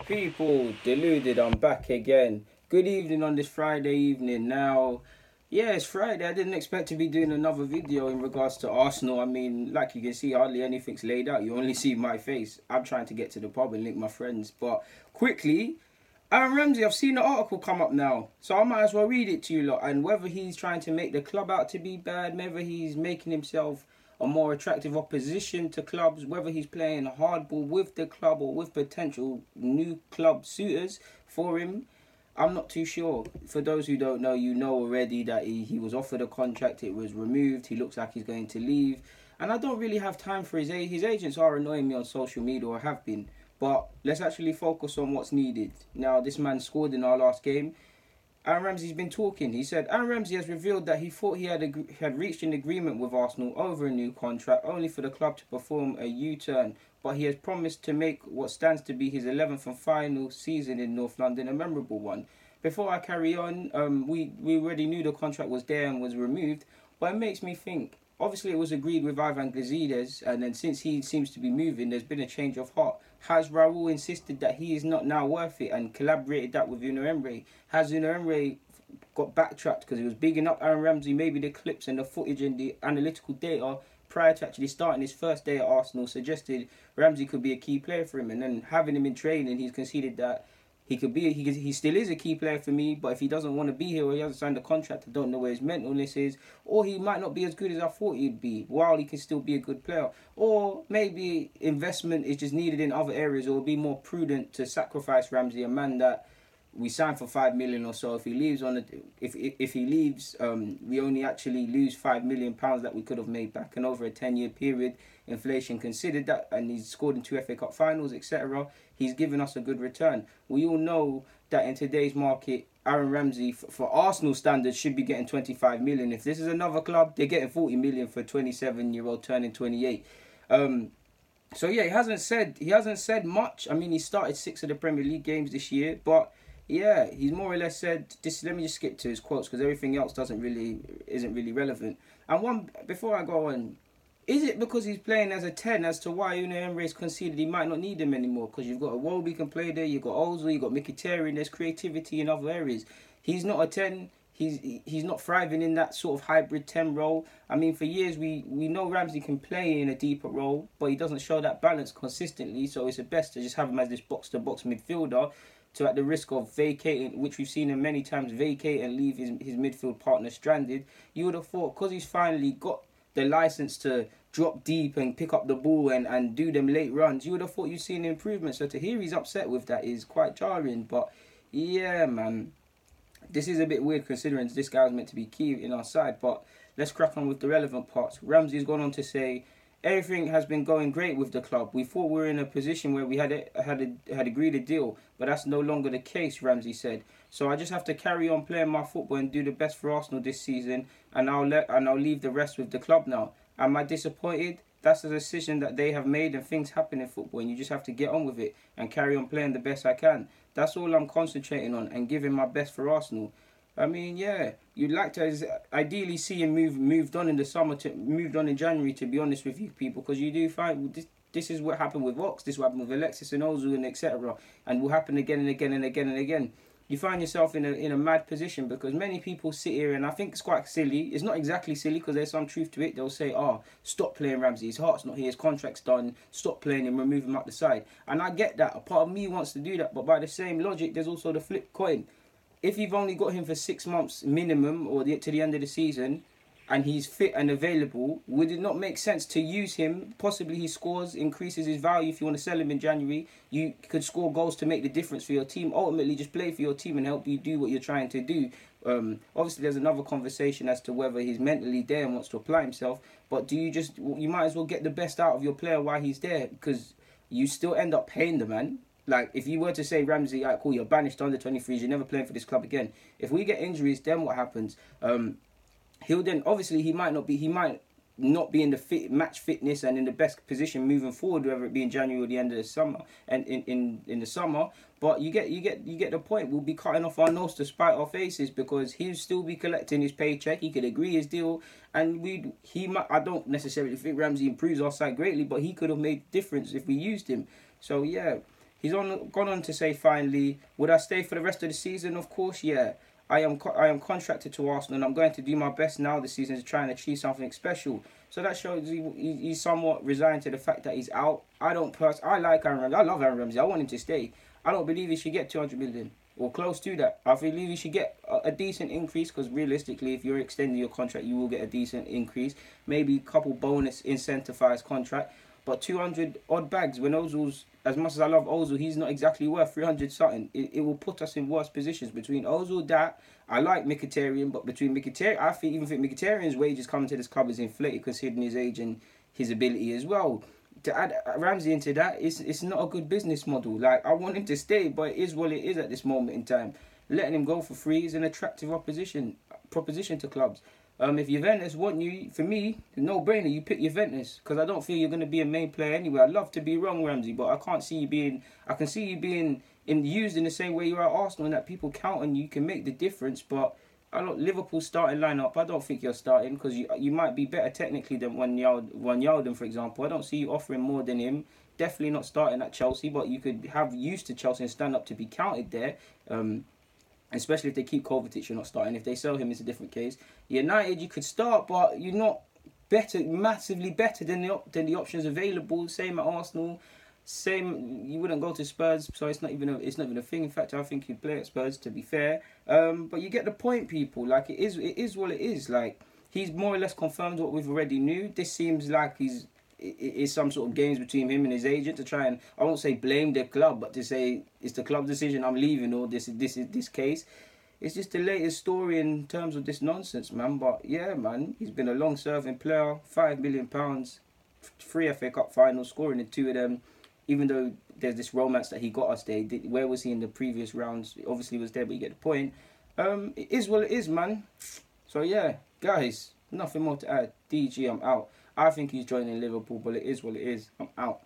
People, deluded, I'm back again. Good evening on this Friday evening. Now, yeah, it's Friday. I didn't expect to be doing another video in regards to Arsenal. I mean, like you can see, hardly anything's laid out. You only see my face. I'm trying to get to the pub and link my friends. But quickly, Ramsey, I've seen the article come up now, so I might as well read it to you lot. And whether he's trying to make the club out to be bad, whether he's making himself a more attractive opposition to clubs, whether he's playing hardball with the club or with potential new club suitors for him, I'm not too sure. For those who don't know, you know already that he was offered a contract, it was removed, he looks like he's going to leave. And I don't really have time for his agents are annoying me on social media, or have been. But let's actually focus on what's needed. Now, this man scored in our last game. Aaron Ramsey's been talking. He said Aaron Ramsey has revealed that he thought he had reached an agreement with Arsenal over a new contract, only for the club to perform a U-turn. But he has promised to make what stands to be his 11th and final season in North London a memorable one. Before I carry on, we already knew the contract was there and was removed, but it makes me think. Obviously, it was agreed with Ivan Gazidis, and then since he seems to be moving, there's been a change of heart. Has Raul insisted that he is not now worth it and collaborated that with Unai Emery? Has Unai Emery got backtracked because he was bigging up Aaron Ramsey? Maybe the clips and the footage and the analytical data prior to actually starting his first day at Arsenal suggested Ramsey could be a key player for him, and then having him in training, he's conceded that he still is a key player for me, but if he doesn't want to be here or he hasn't signed a contract, I don't know where his mentalness is, or he might not be as good as I thought he'd be, while he can still be a good player. Or maybe investment is just needed in other areas, or be more prudent to sacrifice Ramsey, a man that we signed for 5 million or so. If he leaves if he leaves, we only actually lose £5 million that we could have made back, and over a 10-year period, inflation considered that, and he's scored in 2 FA Cup finals, etc. He's given us a good return. We all know that in today's market, Aaron Ramsey, for Arsenal standards, should be getting 25 million. If this is another club, they're getting 40 million for a 27-year-old turning 28. So yeah, he hasn't said much. I mean, he started 6 of the Premier League games this year, but yeah, he's more or less said this. Let me just skip to his quotes because everything else isn't really relevant. And one before I go on, is it because he's playing as a 10 as to why Unai Emery's conceded he might not need him anymore? Because you've got a Iwobi can play there, you've got Ozil, you've got Mkhitaryan, there's creativity in other areas. He's not a 10. He's not thriving in that sort of hybrid 10 role. I mean, for years we know Ramsey can play in a deeper role, but he doesn't show that balance consistently. So it's best to just have him as this box-to-box midfielder, to at the risk of vacating, which we've seen him many times vacate and leave his midfield partner stranded. You would have thought, because he's finally got the license to drop deep and pick up the ball and do them late runs, you would have thought you'd seen an improvement. So to hear he's upset with that is quite jarring. But yeah, man, this is a bit weird considering this guy was meant to be key in our side. But let's crack on with the relevant parts. Ramsey's gone on to say, everything has been going great with the club. We thought we were in a position where we had agreed a deal, but that's no longer the case, Ramsey said. So I just have to carry on playing my football and do the best for Arsenal this season, and I'll leave the rest with the club now. Am I disappointed? That's a decision that they have made, and things happen in football, and you just have to get on with it and carry on playing the best I can. That's all I'm concentrating on, and giving my best for Arsenal. I mean, yeah, you'd like to ideally see him moved on in the summer, moved on in January, to be honest with you people, because you do find this is what happened with Ox, this is what happened with Alexis and Ozil and etc. and will happen again and again and again and again. You find yourself in a mad position because many people sit here, and I think it's quite silly. It's not exactly silly because there's some truth to it. They'll say, stop playing Ramsey, his heart's not here, his contract's done, stop playing him, remove him up the side. And I get that, a part of me wants to do that, but by the same logic, there's also the flip coin. If you've only got him for 6 months minimum, or to the end of the season, and he's fit and available, would it not make sense to use him? Possibly he scores, increases his value. If you want to sell him in January, you could score goals to make the difference for your team. Ultimately, just play for your team and help you do what you're trying to do. Obviously, there's another conversation as to whether he's mentally there and wants to apply himself. But you might as well get the best out of your player while he's there, because you still end up paying the man. Like, if you were to say, Ramsey, cool, you're banished under 23s, you're never playing for this club again. If we get injuries, then what happens? He'll then, obviously, he might not be in the match fitness and in the best position moving forward, whether it be in January or the end of the summer, and in the summer. But you get the point. We'll be cutting off our nose to spite our faces, because he'll still be collecting his paycheck. He could agree his deal, and I don't necessarily think Ramsey improves our side greatly, but he could have made a difference if we used him. So yeah, He's gone on to say finally, would I stay for the rest of the season? Of course, yeah. I am contracted to Arsenal, and I'm going to do my best now this season to try and achieve something special. So that shows he's somewhat resigned to the fact that he's out. I like Aaron Ramsey. I love Aaron Ramsey. I want him to stay. I don't believe he should get 200 million or close to that. I believe he should get a decent increase, because realistically, if you're extending your contract, you will get a decent increase. Maybe a couple bonus incentivized contract. But 200 odd bags, when Ozil's, as much as I love Ozil, he's not exactly worth 300 something. It will put us in worse positions. Between Ozil, that, I like Mkhitaryan, but between Mkhitaryan, I even think Mkhitaryan's wages coming to this club is inflated considering his age and his ability as well. To add Ramsey into that, it's not a good business model. Like, I want him to stay, but it is what it is at this moment in time. Letting him go for free is an attractive proposition to clubs. If Juventus want you, for me, no-brainer, you pick Juventus, because I don't feel you're going to be a main player anyway. I'd love to be wrong, Ramsey, but I can see you being used in the same way you are at Arsenal, and that people count on you can make the difference. But Liverpool's starting lineup, I don't think you're starting, because you might be better technically than Wijnaldum, for example. I don't see you offering more than him. Definitely not starting at Chelsea, but you could have used to Chelsea and stand up to be counted there. Especially if they keep Kovacic, you're not starting. If they sell him, it's a different case. United, you could start, but you're not massively better than the options available. Same at Arsenal. Same, you wouldn't go to Spurs, so it's not even a thing. In fact, I think you'd play at Spurs, to be fair. But you get the point, people. Like, it is what it is. Like, he's more or less confirmed what we've already knew. This seems like it's some sort of games between him and his agent to try and, I won't say blame the club, but to say it's the club's decision, I'm leaving, or this case. It's just the latest story in terms of this nonsense, man. But yeah, man, he's been a long-serving player, £5 million, 3 FA Cup finals, scoring in 2 of them. Even though there's this romance that he got us there, where was he in the previous rounds? Obviously he was there, but you get the point. It is what it is, man. So yeah, guys, nothing more to add. DG, I'm out. I think he's joining Liverpool, but it is what it is. I'm out.